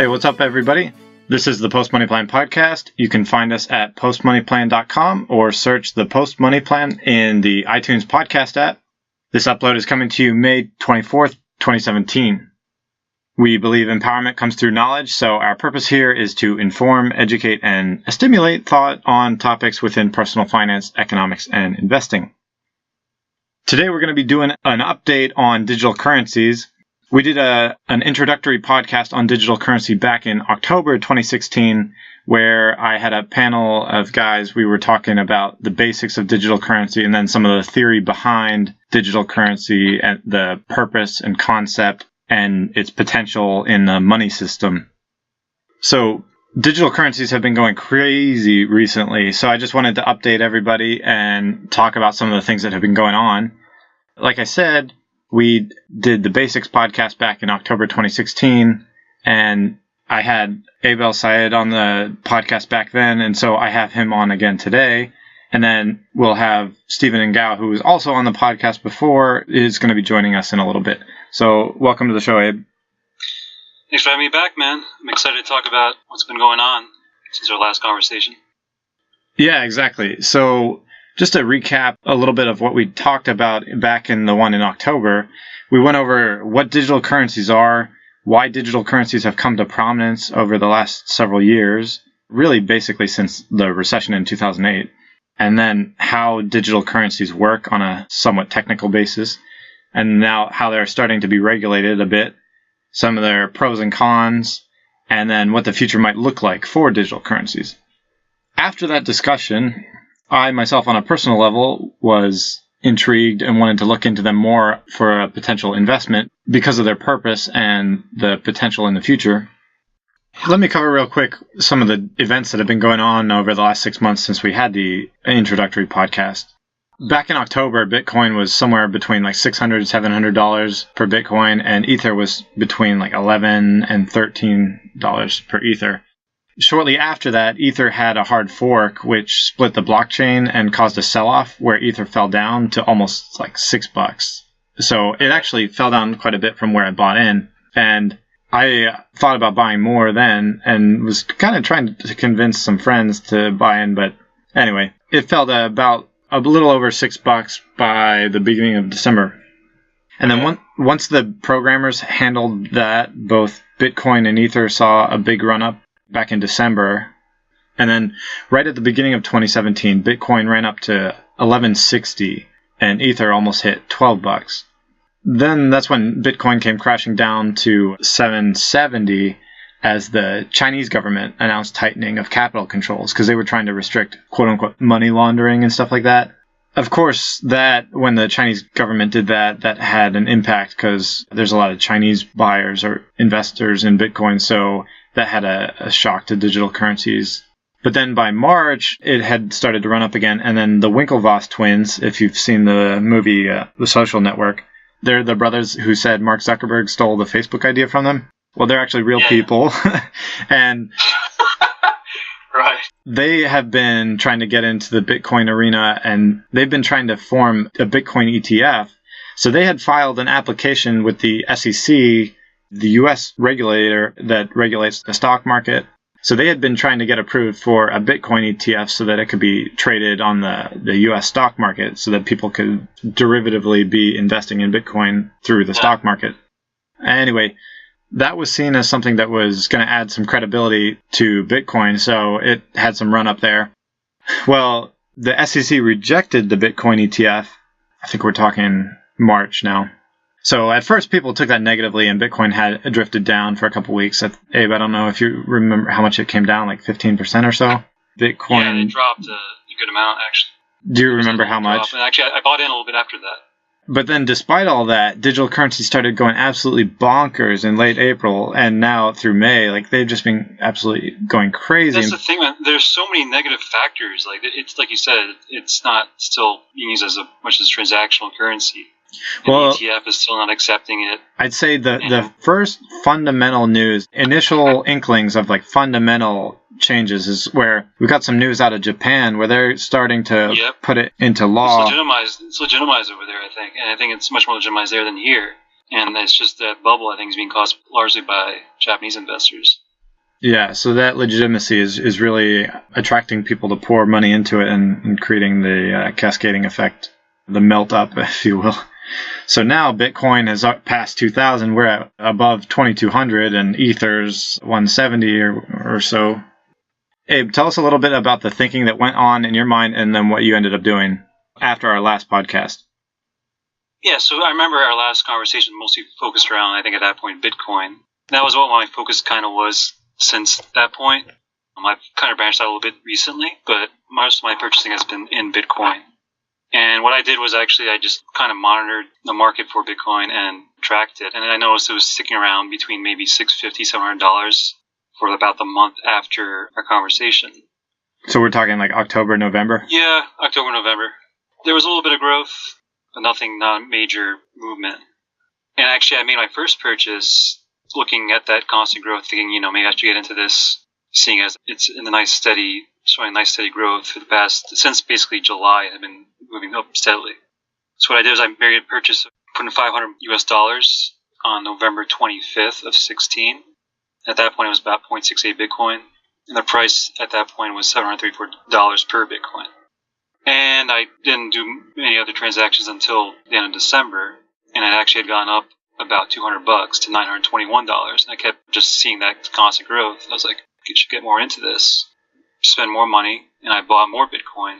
Hey, what's up, everybody? This is the Post Money Plan podcast. You can find us at postmoneyplan.com or search the Post Money Plan in the iTunes podcast app. This upload is coming to you May 24th, 2017. We believe empowerment comes through knowledge, so our purpose here is to inform, educate, and stimulate thought on topics within personal finance, economics, and investing. Today we're going to be doing an update on digital currencies. We did an introductory podcast on digital currency back in October 2016, where I had a panel of guys. We were talking about the basics of digital currency and then some of the theory behind digital currency and the purpose and concept and its potential in the money system. So digital currencies have been going crazy recently, so I just wanted to update everybody and talk about some of the things that have been going on. Like I said, we did the Basics podcast back in October 2016, and I had Abe and Stephen on the podcast back then, and so I have him on again today. And then we'll have Stephen and Gao, who was also on the podcast before, is going to be joining us in a little bit. So welcome to the show, Abe. Thanks for having me back, man. I'm excited to talk about what's been going on since our last conversation. Yeah, exactly. So just to recap a little bit of what we talked about back in the one in October, we went over what digital currencies are, why digital currencies have come to prominence over the last several years, really basically since the recession in 2008, and then how digital currencies work on a somewhat technical basis, and now how they're starting to be regulated a bit, some of their pros and cons, and then what the future might look like for digital currencies. After that discussion, I myself on a personal level was intrigued and wanted to look into them more for a potential investment because of their purpose and the potential in the future. Let me cover real quick some of the events that have been going on over the last 6 months since we had the introductory podcast. Back in October, Bitcoin was somewhere between like $600 and $700 per Bitcoin, and Ether was between like $11 and $13 per Ether. Shortly after that, Ether had a hard fork, which split the blockchain and caused a sell-off where Ether fell down to almost like $6. So it actually fell down quite a bit from where I bought in. And I thought about buying more then and was kind of trying to convince some friends to buy in. But anyway, it fell to about a little over $6 by the beginning of December. And then once the programmers handled that, both Bitcoin and Ether saw a big run-up back in December. And then right at the beginning of 2017, Bitcoin ran up to $11.60 and Ether almost hit $12. Then that's when Bitcoin came crashing down to $7.70 as the Chinese government announced tightening of capital controls because they were trying to restrict quote-unquote money laundering and stuff like that. Of course, that when the Chinese government did that, that had an impact because there's a lot of Chinese buyers or investors in Bitcoin, so that had a shock to digital currencies. But then by March, it had started to run up again. And then the Winklevoss twins, if you've seen the movie The Social Network, they're the brothers who said Mark Zuckerberg stole the Facebook idea from them. Well, they're actually real people. And right. They have been trying to get into the Bitcoin arena, and they've been trying to form a Bitcoin ETF. So they had filed an application with the SEC, the U.S. regulator that regulates the stock market. So they had been trying to get approved for a Bitcoin ETF so that it could be traded on the U.S. stock market so that people could derivatively be investing in Bitcoin through the stock market. Anyway, that was seen as something that was going to add some credibility to Bitcoin, so it had some run up there. Well, the SEC rejected the Bitcoin ETF. I think we're talking March now. So at first, people took that negatively, and Bitcoin had drifted down for a couple weeks. Abe, I don't know if you remember how much it came down, like 15% or so. Bitcoin. Yeah, it dropped a good amount, actually. Do you remember how much? And actually, I bought in a little bit after that. But then despite all that, digital currency started going absolutely bonkers in late April, and now through May, like they've just been absolutely going crazy. That's the thing, man. There's so many negative factors. Like it's like you said, it's not still being used as much as transactional currency. Well, the ETF is still not accepting it. I'd say the first fundamental news, initial inklings of like fundamental changes is where we got some news out of Japan where they're starting to put it into law. It's legitimized over there, I think. And I think it's much more legitimized there than here. And it's just that bubble, I think, is being caused largely by Japanese investors. Yeah, so that legitimacy is really attracting people to pour money into it and creating the cascading effect, the melt up, if you will. So now Bitcoin has passed 2,000. We're at above 2,200, and Ether's 170 or so. Abe, tell us a little bit about the thinking that went on in your mind and then what you ended up doing after our last podcast. Yeah, so I remember our last conversation mostly focused around, I think at that point, Bitcoin. That was what my focus kind of was since that point. I've kind of branched out a little bit recently, but most of my purchasing has been in Bitcoin. And what I did was actually I just kind of monitored the market for Bitcoin and tracked it. And I noticed it was sticking around between maybe $650, $700 for about the month after our conversation. So we're talking like October, November? Yeah, October, November. There was a little bit of growth, but not major movement. And actually I made my first purchase looking at that constant growth, thinking, maybe I should get into this, seeing as it's in a showing nice steady growth for the past, since basically July, it had been moving up steadily. So what I did was I made a purchase, put in $500 on November 25th of 16. At that point, it was about 0.68 Bitcoin, and the price at that point was $734 per Bitcoin. And I didn't do any other transactions until the end of December, and it actually had gone up about $200 to $921. And I kept just seeing that constant growth. I was like, I should get more into this, spend more money, and I bought more Bitcoin,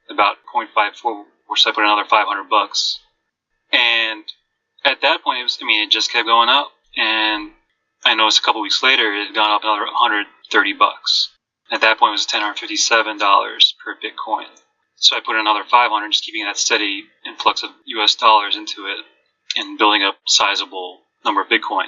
about 0.54, which I put another $500. And at that point, it just kept going up, and I noticed a couple weeks later it had gone up another $130. At that point, it was $1,057 per Bitcoin. So I put another $500, just keeping that steady influx of US dollars into it and building up sizable number of Bitcoin.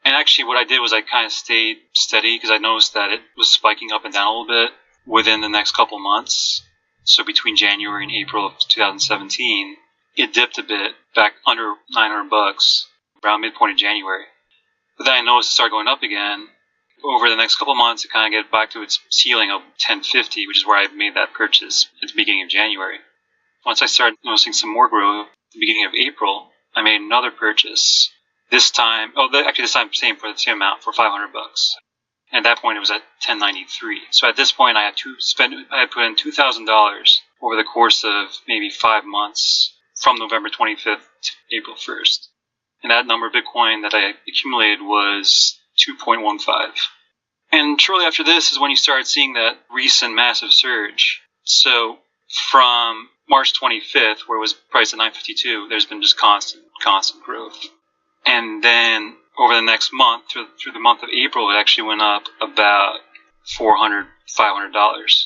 And actually what I did was I kind of stayed steady because I noticed that it was spiking up and down a little bit within the next couple months. So between January and April of 2017, it dipped a bit back under $900 around midpoint of January. But then I noticed it started going up again. Over the next couple months, it kind of get back to its ceiling of 1050, which is where I made that purchase at the beginning of January. Once I started noticing some more growth at the beginning of April, I made another purchase. This time same for the same amount, for $500. And at that point, it was at 1093. So at this point, I had put in $2,000 over the course of maybe 5 months from November 25th to April 1st. And that number of Bitcoin that I accumulated was 2.15. And shortly after this is when you started seeing that recent massive surge. So from March 25th, where it was priced at 952, there's been just constant growth. And then over the next month, through the month of April, it actually went up about $400, $500.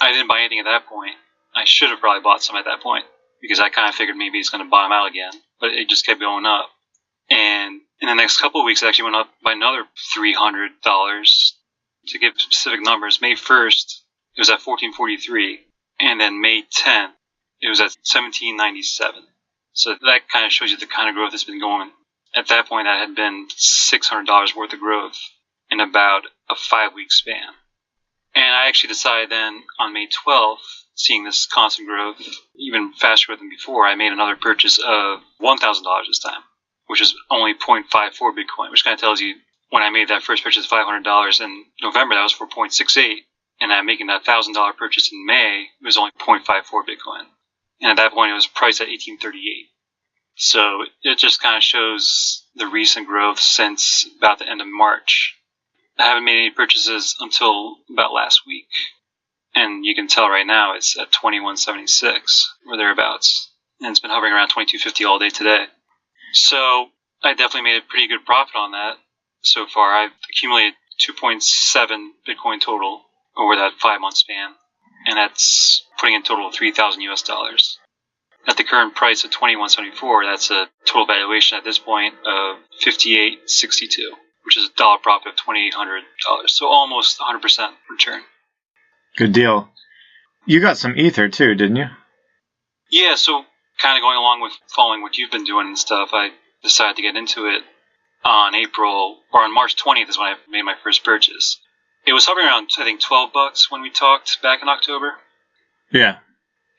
I didn't buy anything at that point. I should have probably bought some at that point because I kind of figured maybe it's going to bottom out again. But it just kept going up. And in the next couple of weeks, it actually went up by another $300. To give specific numbers, May 1st, it was at 1443. And then May 10th, it was at 1797. So that kind of shows you the kind of growth that's been going. At that point, that had been $600 worth of growth in about a 5-week span. And I actually decided then on May 12th, seeing this constant growth, even faster than before, I made another purchase of $1,000 this time, which is only 0.54 Bitcoin, which kind of tells you when I made that first purchase of $500 in November, that was for 0.68. And I'm making that $1,000 purchase in May, it was only 0.54 Bitcoin. And at that point, it was priced at 1838. So it just kind of shows the recent growth since about the end of March. I haven't made any purchases until about last week. And you can tell right now it's at 2176 or thereabouts. And it's been hovering around 2250 all day today. So I definitely made a pretty good profit on that so far. I've accumulated 2.7 Bitcoin total over that 5-month span. And that's putting in a total of $3,000 US. At the current price of $21.74, that's a total valuation at this point of $58.62, which is a dollar profit of $2,800. So almost 100% return. Good deal. You got some Ether too, didn't you? Yeah, so kind of going along with following what you've been doing and stuff, I decided to get into it on March 20th is when I made my first purchase. It was hovering around, I think, $12 when we talked back in October. Yeah.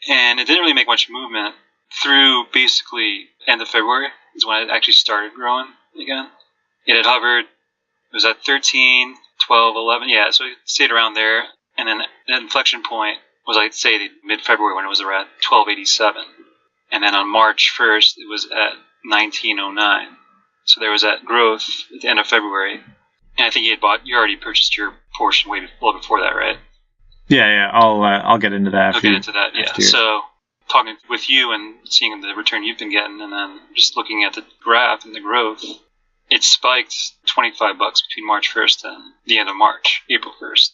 And it didn't really make much movement through basically end of February is when it actually started growing again. It had hovered, it was at 13, 12, 11. Yeah, so it stayed around there. And then the inflection point was, I'd say, mid-February when it was around 1287. And then on March 1st, it was at 1909. So there was that growth at the end of February. And I think you already purchased your portion way well before that, right? Yeah. I'll get into that. I'll get into that, yeah. So talking with you and seeing the return you've been getting, and then just looking at the graph and the growth, it spiked $25 between March 1st and the end of March, April 1st.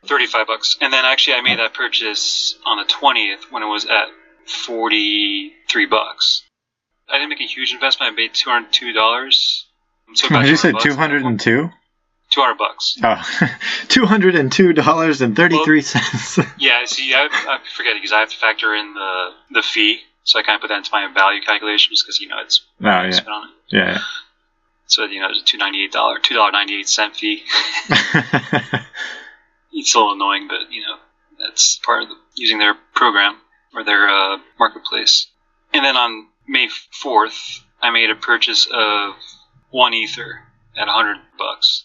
$35. And then actually I made that purchase on the 20th when it was at $43. I didn't make a huge investment. I made $202. So did you say 202? $200. Oh, $202.33. Well, yeah, see, I forget it because I have to factor in the fee. So I kind of put that into my value calculation just because, it's spent on it. Yeah. So, it's a $2.98 fee. It's a little annoying, but, that's part of using their program or their marketplace. And then on May 4th, I made a purchase of 1 Ether at $100.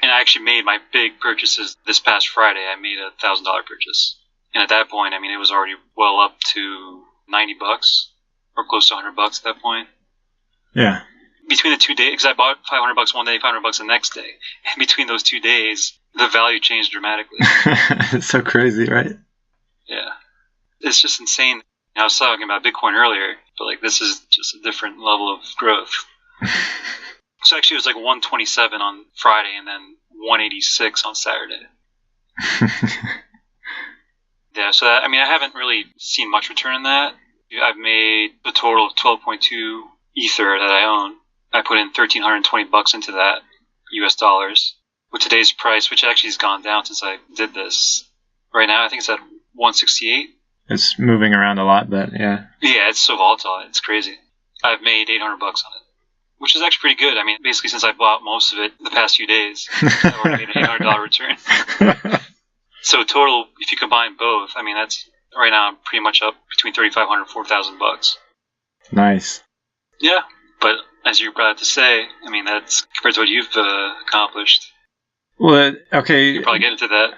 And I actually made my big purchases this past Friday. I made a $1,000 purchase. And at that point, it was already well up to $90 or close to $100 at that point. Yeah. Between the 2 days, because I bought $500 one day, $500 the next day. And between those 2 days, the value changed dramatically. It's so crazy, right? Yeah. It's just insane. I was talking about Bitcoin earlier, but this is just a different level of growth. So actually it was 127 on Friday and then 186 on Saturday. Yeah, so that, I haven't really seen much return in that. I've made a total of 12.2 Ether that I own. I put in $1,320 into that, US dollars. With today's price, which actually has gone down since I did this. Right now, I think it's at 168. It's moving around a lot, but yeah. Yeah, it's so volatile. It's crazy. I've made $800 on it, which is actually pretty good. Basically, since I bought most of it the past few days, I already made an $800 return. So total, if you combine both, that's right now I'm pretty much up between $3,500 and $4,000. Nice. Yeah, but as you're proud to say, that's compared to what you've accomplished. Well, okay. You can probably get into that.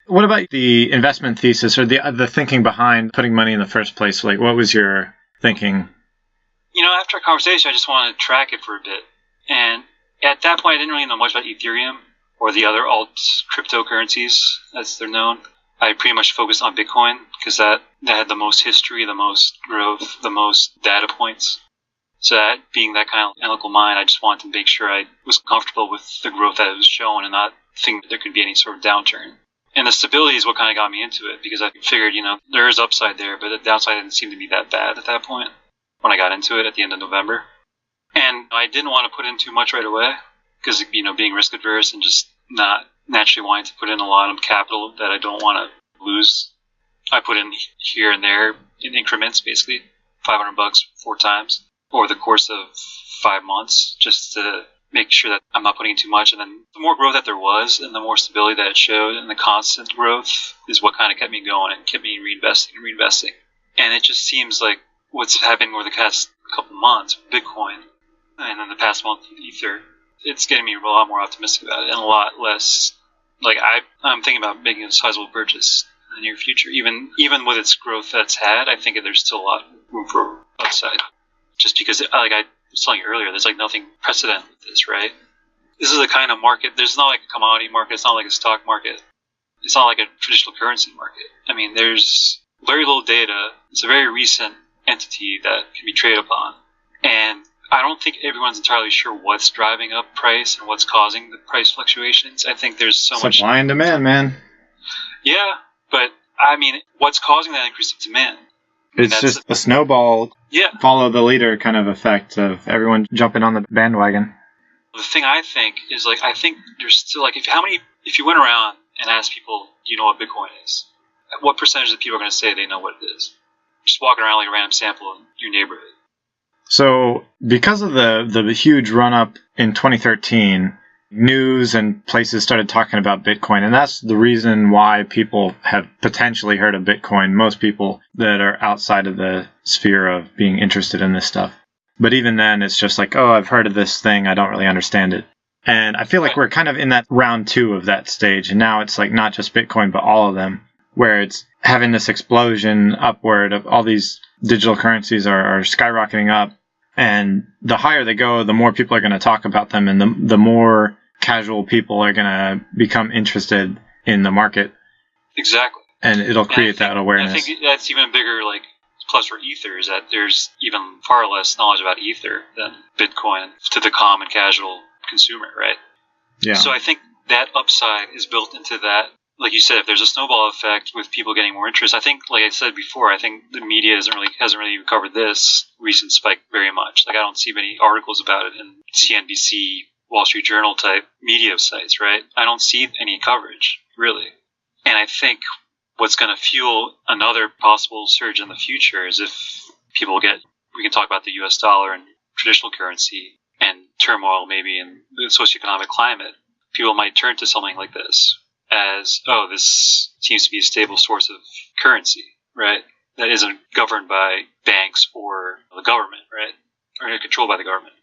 What about the investment thesis or the thinking behind putting money in the first place? What was your thinking? After our conversation, I just wanted to track it for a bit. And at that point, I didn't really know much about Ethereum or the other cryptocurrencies, as they're known. I pretty much focused on Bitcoin because that had the most history, the most growth, the most data points. So that being that kind of analytical mind, I just wanted to make sure I was comfortable with the growth that it was showing and not think that there could be any sort of downturn. And the stability is what kind of got me into it because I figured, there is upside there, but the downside didn't seem to be that bad at that point when I got into it at the end of November. And I didn't want to put in too much right away because, being risk adverse and just not naturally wanting to put in a lot of capital that I don't want to lose. I put in here and there in increments, basically $500 4 times over the course of 5 months just to make sure that I'm not putting in too much. And then the more growth that there was and the more stability that it showed and the constant growth is what kind of kept me going and kept me reinvesting. And it just seems like what's happened over the past couple months with Bitcoin and then the past month with Ether, it's getting me a lot more optimistic about it and a lot less. I'm thinking about making a sizable purchase in the near future. Even with its growth that's had, I think there's still a lot of room for upside. Just because, I was telling you earlier, there's nothing precedent with this, right? This is a kind of market. There's not like a commodity market. It's not like a stock market. It's not like a traditional currency market. There's very little data. It's a very recent entity that can be traded upon. And I don't think everyone's entirely sure what's driving up price and what's causing the price fluctuations. I think there's so much supply and demand, man. Yeah, but what's causing that increase of demand? It's just a snowball, follow the leader kind of effect of everyone jumping on the bandwagon. The thing I think is I think there's still if you went around and asked people, do you know what Bitcoin is? What percentage of people are going to say they know what it is? Just walking around like a random sample in your neighborhood. So because of the huge run up in 2013, news and places started talking about Bitcoin. And that's the reason why people have potentially heard of Bitcoin. Most people that are outside of the sphere of being interested in this stuff. But even then, it's just I've heard of this thing. I don't really understand it. And I feel like we're kind of in that round 2 of that stage. And now it's like not just Bitcoin, but all of them, where it's having this explosion upward of all these digital currencies are skyrocketing up. And the higher they go, the more people are going to talk about them, and the more casual people are going to become interested in the market. Exactly. And it'll create that awareness. I think that's even bigger, like, plus for Ether, is that there's even far less knowledge about Ether than Bitcoin to the common casual consumer, right? Yeah. So I think that upside is built into that. Like you said, if there's a snowball effect with people getting more interest, I think, like I said before, I think the media hasn't really covered this recent spike very much. Like, I don't see many articles about it in CNBC, Wall Street Journal type media sites, right? I don't see any coverage, really. And I think what's going to fuel another possible surge in the future is if people we can talk about the US dollar and traditional currency and turmoil maybe in the socioeconomic climate. People might turn to something like this as, oh, this seems to be a stable source of currency, right? That isn't governed by banks or the government, right? Or controlled by the government.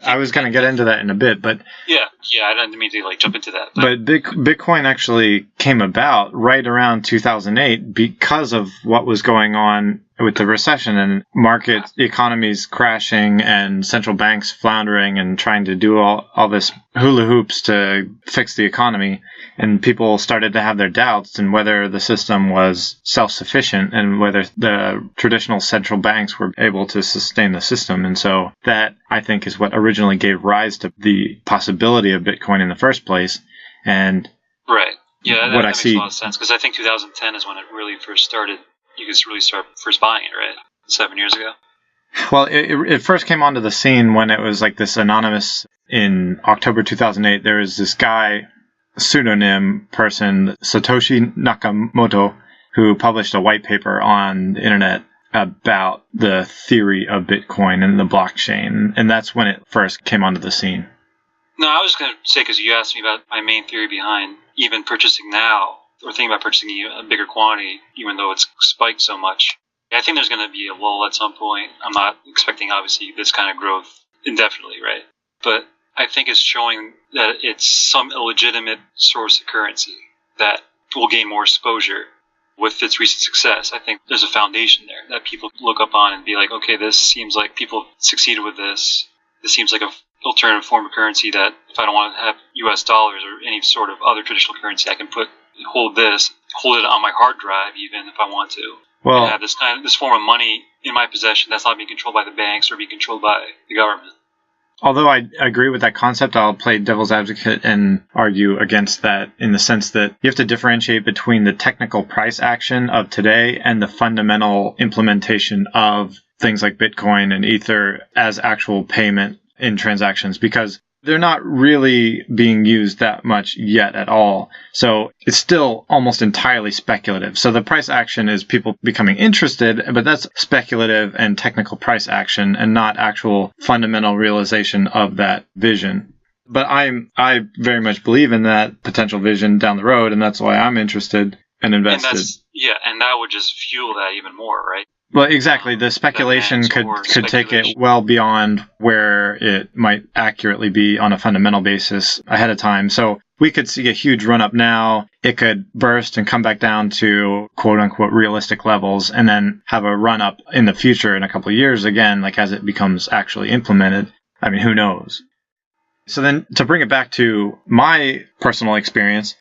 I was going to get into that in a bit, but yeah, I didn't mean to jump into that. But Bitcoin actually came about right around 2008 because of what was going on with the recession and market economies crashing and central banks floundering and trying to do all this hula hoops to fix the economy. And people started to have their doubts in whether the system was self-sufficient and whether the traditional central banks were able to sustain the system. And so that, I think, is what originally gave rise to the possibility of Bitcoin in the first place. And right. Yeah, that makes a lot of sense, because I think 2010 is when it really first started. You could really start first buying it, right? 7 years ago. Well, it first came onto the scene when it was like this anonymous. In October 2008, there was this guy, pseudonym person, Satoshi Nakamoto, who published a white paper on the internet about the theory of Bitcoin and the blockchain. And that's when it first came onto the scene. No, I was going to say, because you asked me about my main theory behind even purchasing now, or thinking about purchasing a bigger quantity, even though it's spiked so much. I think there's going to be a lull at some point. I'm not expecting, obviously, this kind of growth indefinitely, right? But I think it's showing that it's some illegitimate source of currency that will gain more exposure with its recent success. I think there's a foundation there that people look up on and be like, okay, this seems like people succeeded with this. This seems like an alternative form of currency that if I don't want to have US dollars or any sort of other traditional currency, I can hold it on my hard drive even if I want to. Well, and have this form of money in my possession that's not being controlled by the banks or being controlled by the government. Although I agree with that concept, I'll play devil's advocate and argue against that in the sense that you have to differentiate between the technical price action of today and the fundamental implementation of things like Bitcoin and Ether as actual payment in transactions, because they're not really being used that much yet at all. So it's still almost entirely speculative. So the price action is people becoming interested, but that's speculative and technical price action and not actual fundamental realization of that vision. But I very much believe in that potential vision down the road, and that's why I'm interested and invested. And that would just fuel that even more, right? Well, exactly. The speculation could take it well beyond where it might accurately be on a fundamental basis ahead of time. So we could see a huge run up now. It could burst and come back down to quote unquote realistic levels and then have a run up in the future in a couple of years again, like as it becomes actually implemented. I mean, who knows? So then to bring it back to my personal experience,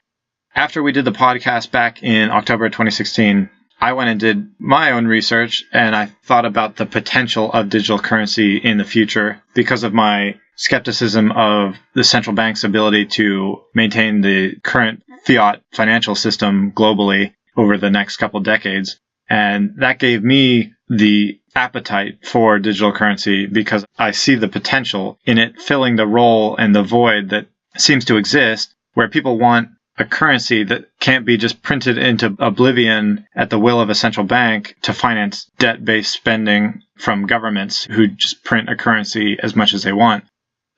after we did the podcast back in October 2016, I went and did my own research, and I thought about the potential of digital currency in the future because of my skepticism of the central bank's ability to maintain the current fiat financial system globally over the next couple of decades. And that gave me the appetite for digital currency because I see the potential in it filling the role and the void that seems to exist where people want a currency that can't be just printed into oblivion at the will of a central bank to finance debt-based spending from governments who just print a currency as much as they want.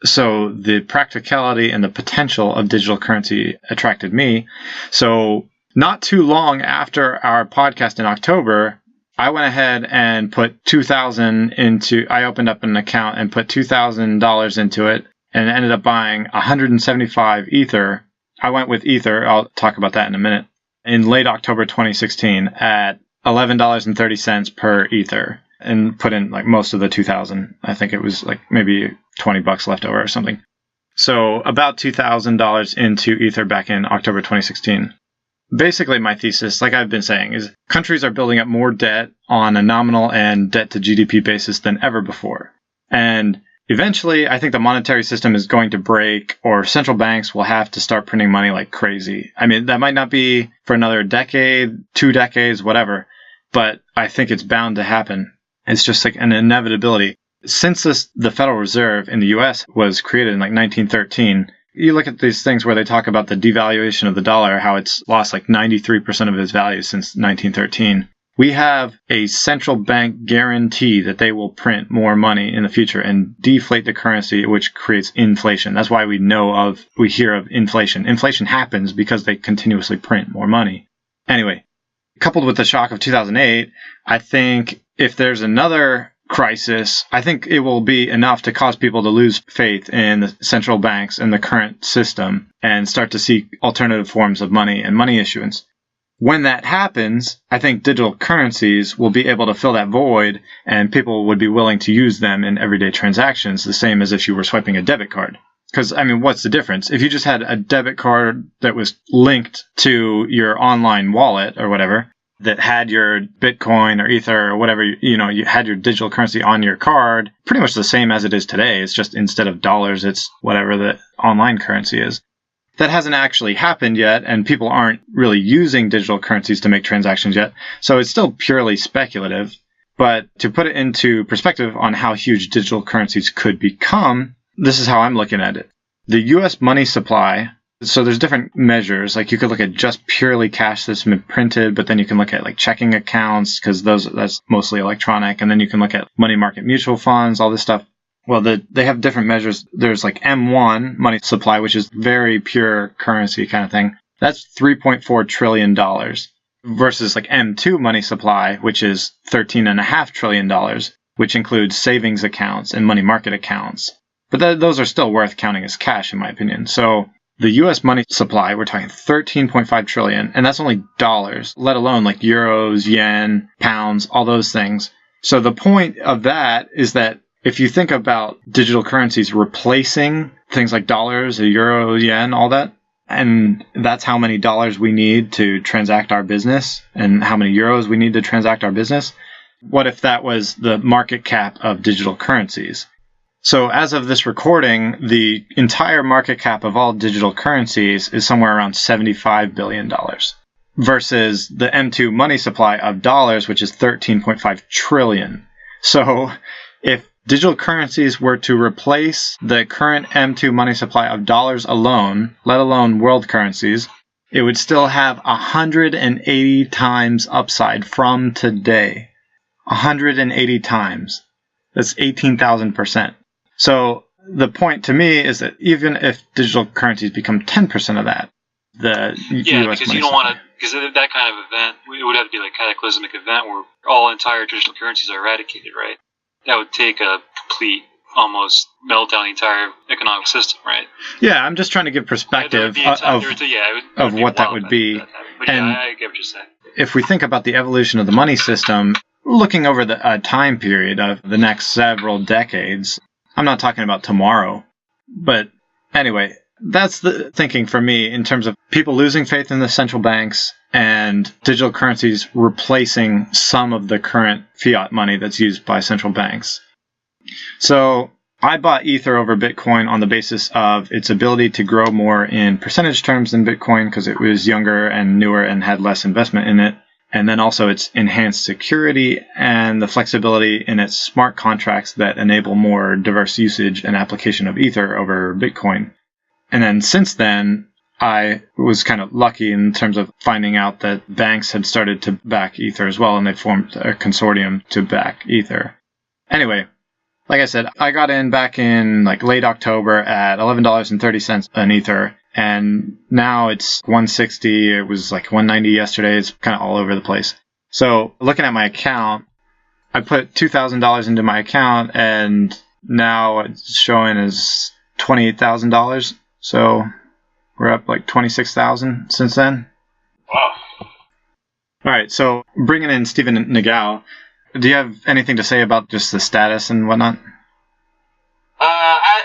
So the practicality and the potential of digital currency attracted me. So not too long after our podcast in October, I went ahead and put $2,000 into, I opened up an account and put $2,000 into it. and ended up buying 175 Ether. I went with Ether. I'll talk about that in a minute. In late October 2016 at $11.30 per Ether, and put in like most of the 2,000. I think it was like maybe $20 left over or something. So about $2,000 into Ether back in October 2016. Basically, my thesis, like I've been saying, is countries are building up more debt on a nominal and debt to GDP basis than ever before. And eventually, I think the monetary system is going to break, or central banks will have to start printing money like crazy. I mean, that might not be for another decade, 2 decades, whatever, but I think it's bound to happen. It's just like an inevitability. Since the Federal Reserve in the U.S. was created in like 1913, you look at these things where they talk about the devaluation of the dollar, how it's lost like 93% of its value since 1913. We have a central bank guarantee that they will print more money in the future and deflate the currency, which creates inflation. That's why we hear of inflation. Inflation happens because they continuously print more money. Anyway, coupled with the shock of 2008, I think if there's another crisis, I think it will be enough to cause people to lose faith in the central banks and the current system and start to seek alternative forms of money and money issuance. When that happens, I think digital currencies will be able to fill that void, and people would be willing to use them in everyday transactions, the same as if you were swiping a debit card. Because, I mean, what's the difference? If you just had a debit card that was linked to your online wallet or whatever, that had your Bitcoin or Ether or whatever, you had your digital currency on your card, pretty much the same as it is today. It's just instead of dollars, it's whatever the online currency is. That hasn't actually happened yet, and people aren't really using digital currencies to make transactions yet. So it's still purely speculative. But to put it into perspective on how huge digital currencies could become, this is how I'm looking at it. The U.S. money supply, so there's different measures. Like you could look at just purely cash that's been printed, but then you can look at like checking accounts, because that's mostly electronic. And then you can look at money market mutual funds, all this stuff. Well, they have different measures. There's like M1 money supply, which is very pure currency kind of thing. That's $3.4 trillion versus like M2 money supply, which is $13.5 trillion, which includes savings accounts and money market accounts. But those are still worth counting as cash, in my opinion. So the U.S. money supply, we're talking 13.5 trillion, and that's only dollars, let alone like euros, yen, pounds, all those things. So the point of that is that if you think about digital currencies replacing things like dollars, euro, yen, all that, and that's how many dollars we need to transact our business and how many euros we need to transact our business, what if that was the market cap of digital currencies? So as of this recording, the entire market cap of all digital currencies is somewhere around $75 billion versus the M2 money supply of dollars, which is 13.5 trillion. So if digital currencies were to replace the current M2 money supply of dollars alone, let alone world currencies, it would still have 180 times upside from today. 180 times. That's 18,000%. So the point to me is that even if digital currencies become 10% of that, the US because you don't want to, because that kind of event, it would have to be like a cataclysmic event where all entire digital currencies are eradicated, right? That would take a complete, almost melt down the entire economic system, right? Yeah, I'm just trying to give perspective of what that would be. But and I get what you're saying. If we think about the evolution of the money system, looking over the time period of the next several decades, I'm not talking about tomorrow. But anyway, that's the thinking for me in terms of people losing faith in the central banks and digital currencies replacing some of the current fiat money that's used by central banks. So I bought Ether over Bitcoin on the basis of its ability to grow more in percentage terms than Bitcoin because it was younger and newer and had less investment in it. And then also its enhanced security and the flexibility in its smart contracts that enable more diverse usage and application of Ether over Bitcoin. And then since then, I was kind of lucky in terms of finding out that banks had started to back Ether as well, and they formed a consortium to back Ether. Anyway, like I said, I got in back in like late October at $11.30 an Ether, and now it's $160. It was like $190 yesterday. It's kind of all over the place. So looking at my account, I put $2,000 into my account, and now it's showing as $28,000. So we're up like 26,000 since then. Wow. All right, so bringing in Stephen Nagao, do you have anything to say about just the status and whatnot?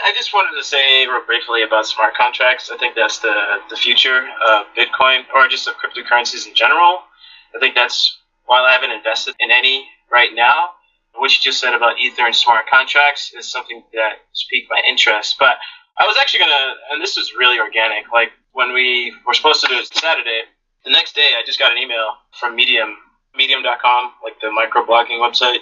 I just wanted to say real briefly about smart contracts. I think that's the future of Bitcoin, or just of cryptocurrencies in general. I think that's, while I haven't invested in any right now, what you just said about Ether and smart contracts is something that piqued my interest. But I was actually going to, and this is really organic, like when we were supposed to do it Saturday, the next day I just got an email from Medium.com, like the microblogging website.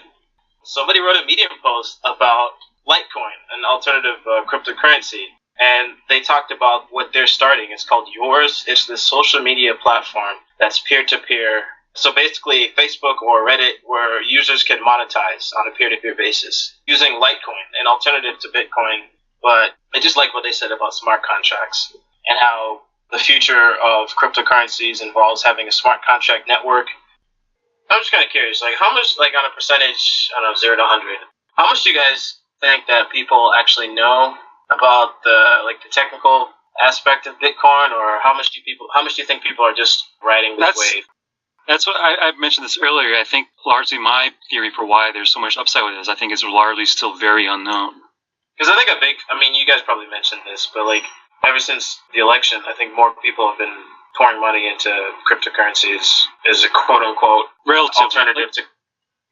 Somebody wrote a Medium post about Litecoin, an alternative cryptocurrency. And they talked about what they're starting. It's called Yours. It's this social media platform that's peer-to-peer. So basically Facebook or Reddit, where users can monetize on a peer-to-peer basis using Litecoin, an alternative to Bitcoin. But I just like what they said about smart contracts and how the future of cryptocurrencies involves having a smart contract network. I'm just kind of curious, like how much, like on a percentage, I don't know, 0 to 100, how much do you guys think that people actually know about the technical aspect of Bitcoin, or how much do you think people are just riding this wave? That's what I mentioned this earlier. I think largely my theory for why there's so much upside with this, I think it's largely still very unknown. Because I think you guys probably mentioned this, but like ever since the election, I think more people have been pouring money into cryptocurrencies as a quote unquote alternative to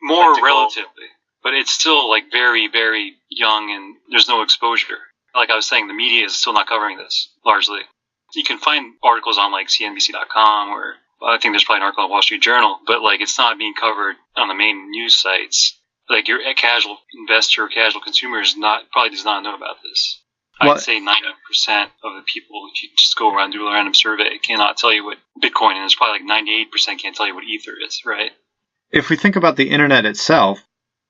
more relatively. But it's still like very, very young and there's no exposure. Like I was saying, the media is still not covering this largely. You can find articles on like CNBC.com, or I think there's probably an article on Wall Street Journal, but like it's not being covered on the main news sites. Like your casual investor, casual consumer probably does not know about this. I'd say 90% of the people, if you just go around and do a random survey, cannot tell you what Bitcoin is. Probably like 98% can't tell you what Ether is, right? If we think about the internet itself,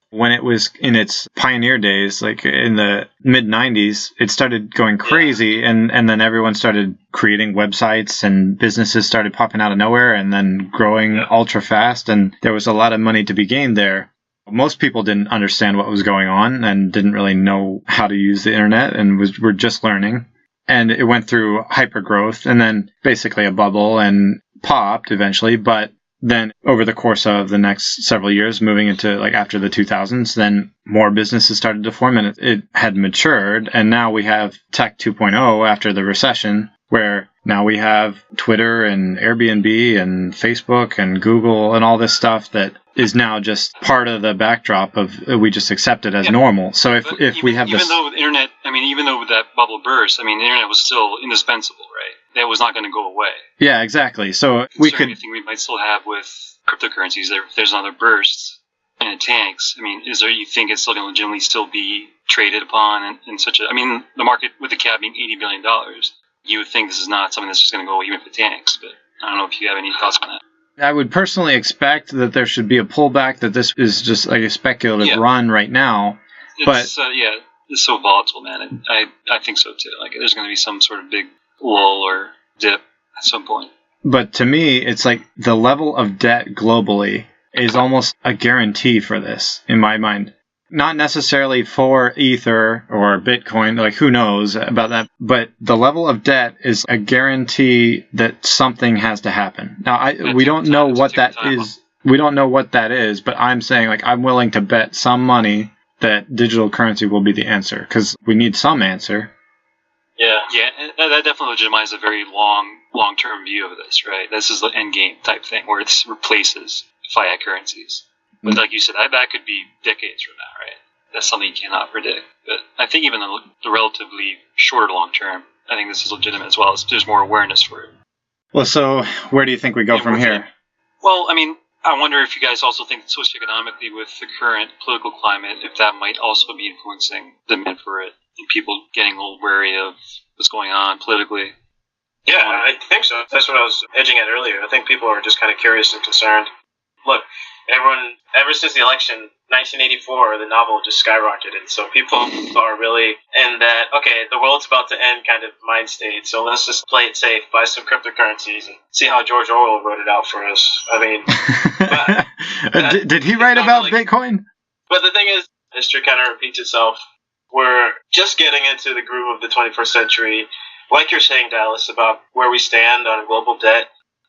when it was in its pioneer days, like in the mid-90s, it started going crazy, and then everyone started creating websites and businesses started popping out of nowhere and then growing ultra fast, and there was a lot of money to be gained there. Most people didn't understand what was going on and didn't really know how to use the internet and were just learning. And it went through hyper growth and then basically a bubble and popped eventually, but then over the course of the next several years, moving into like after the 2000s, then more businesses started to form and it had matured. And now we have Tech 2.0 after the recession, where now we have Twitter and Airbnb and Facebook and Google and all this stuff that is now just part of the backdrop of we just accept it as normal. So if we have this... Even though the internet, even though that bubble burst, the internet was still indispensable, right? That was not going to go away. Yeah, exactly. So we could... Anything we might still have with cryptocurrencies, if there's another burst and it tanks, you think it's still going to legitimately still be traded upon in such a... the market with the cap being $80 billion, you would think this is not something that's just going to go away even if it tanks, but I don't know if you have any thoughts on that. I would personally expect that there should be a pullback, that this is just like a speculative run right now. It's so volatile, man. I think so too. Like there's going to be some sort of big lull or dip at some point. But to me, it's like the level of debt globally is almost a guarantee for this, in my mind. Not necessarily for Ether or Bitcoin, like who knows about that, but the level of debt is a guarantee that something has to happen. Now, we don't know what that is. We don't know what that is, but I'm saying like I'm willing to bet some money that digital currency will be the answer, because we need some answer. Yeah, that definitely legitimizes a very long-term view of this, right? This is the end game type thing where it replaces fiat currencies. But like you said, that could be decades from now, right? That's something you cannot predict. But I think even the relatively shorter long term, I think this is legitimate as well. There's more awareness for it. Well, so where do you think we go from here? Well, I wonder if you guys also think socioeconomically with the current political climate, if that might also be influencing demand for it and people getting a little wary of what's going on politically. Yeah, I think so. That's what I was edging at earlier. I think people are just kind of curious and concerned. Look, ever since the election, 1984, the novel just skyrocketed. So people are really in that, okay, the world's about to end kind of mind state. So let's just play it safe, buy some cryptocurrencies, and see how George Orwell wrote it out for us. Did he write about Bitcoin? But the thing is, history kind of repeats itself. we're just getting into the groove of the 21st century. Like you're saying, Dallas, about where we stand on global debt,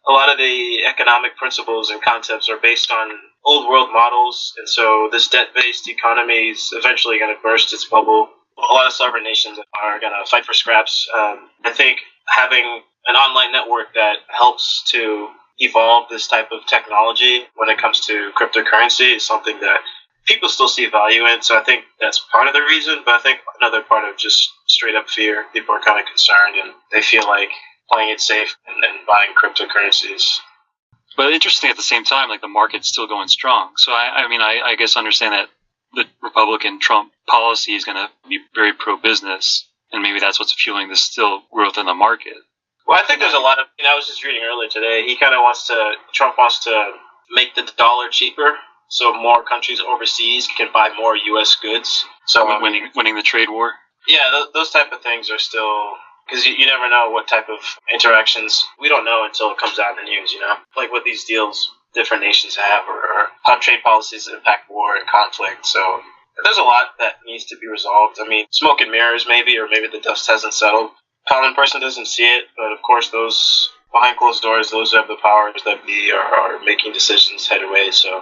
a lot of the economic principles and concepts are based on old world models, and so this debt-based economy is eventually going to burst its bubble. A lot of sovereign nations are going to fight for scraps. I think having an online network that helps to evolve this type of technology when it comes to cryptocurrency is something that people still see value in. So I think that's part of the reason, but I think another part of just straight up fear. People are kind of concerned and they feel like playing it safe and buying cryptocurrencies. But interesting at the same time, like the market's still going strong. So I guess understand that the Republican Trump policy is going to be very pro-business, and maybe that's what's fueling this still growth in the market. Well, I think there's a lot of, I was just reading earlier today, Trump wants to make the dollar cheaper so more countries overseas can buy more U.S. goods. So winning the trade war? Yeah, those type of things are still, because you never know what type of interactions, we don't know until it comes out in the news, like what these deals different nations have or how trade policies impact war and conflict. So there's a lot that needs to be resolved. I mean, smoke and mirrors maybe, or maybe the dust hasn't settled. Common person doesn't see it, but of course those behind closed doors, those who have the powers that be are making decisions head away. So,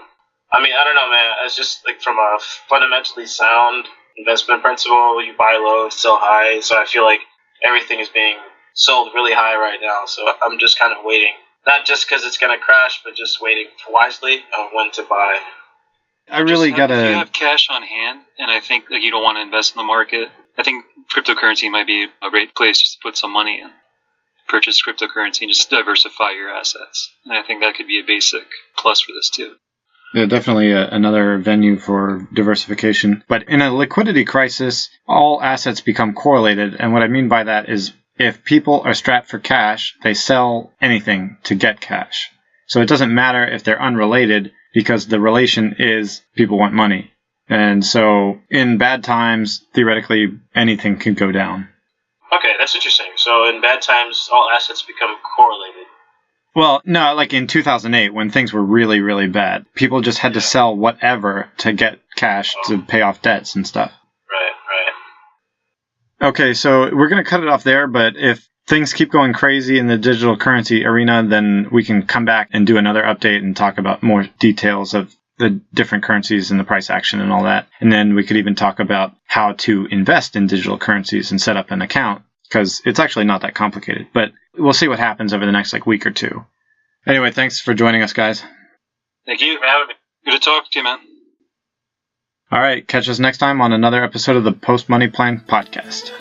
I mean, I don't know, man. It's just like from a fundamentally sound investment principle, you buy low and sell high. So I feel like everything is being sold really high right now. So I'm just kind of waiting. Not just because it's going to crash, but just waiting wisely on when to buy. I really got to... If you have cash on hand, and I think you don't want to invest in the market, I think cryptocurrency might be a great place just to put some money in. Purchase cryptocurrency and just diversify your assets. And I think that could be a basic plus for this too. Yeah, definitely another venue for diversification. But in a liquidity crisis, all assets become correlated. And what I mean by that is if people are strapped for cash, they sell anything to get cash. So it doesn't matter if they're unrelated because the relation is people want money. And so in bad times, theoretically, anything can go down. Okay, that's interesting. So in bad times, all assets become correlated. Well, no, like in 2008, when things were really, really bad, people just had to sell whatever to get cash to pay off debts and stuff. Right. Okay, so we're going to cut it off there, but if things keep going crazy in the digital currency arena, then we can come back and do another update and talk about more details of the different currencies and the price action and all that. And then we could even talk about how to invest in digital currencies and set up an account, because it's actually not that complicated. But we'll see what happens over the next week or two. Anyway, thanks for joining us, guys. Thank you for having me. Good to talk to you, man. All right, catch us next time on another episode of the Post Money Plan podcast.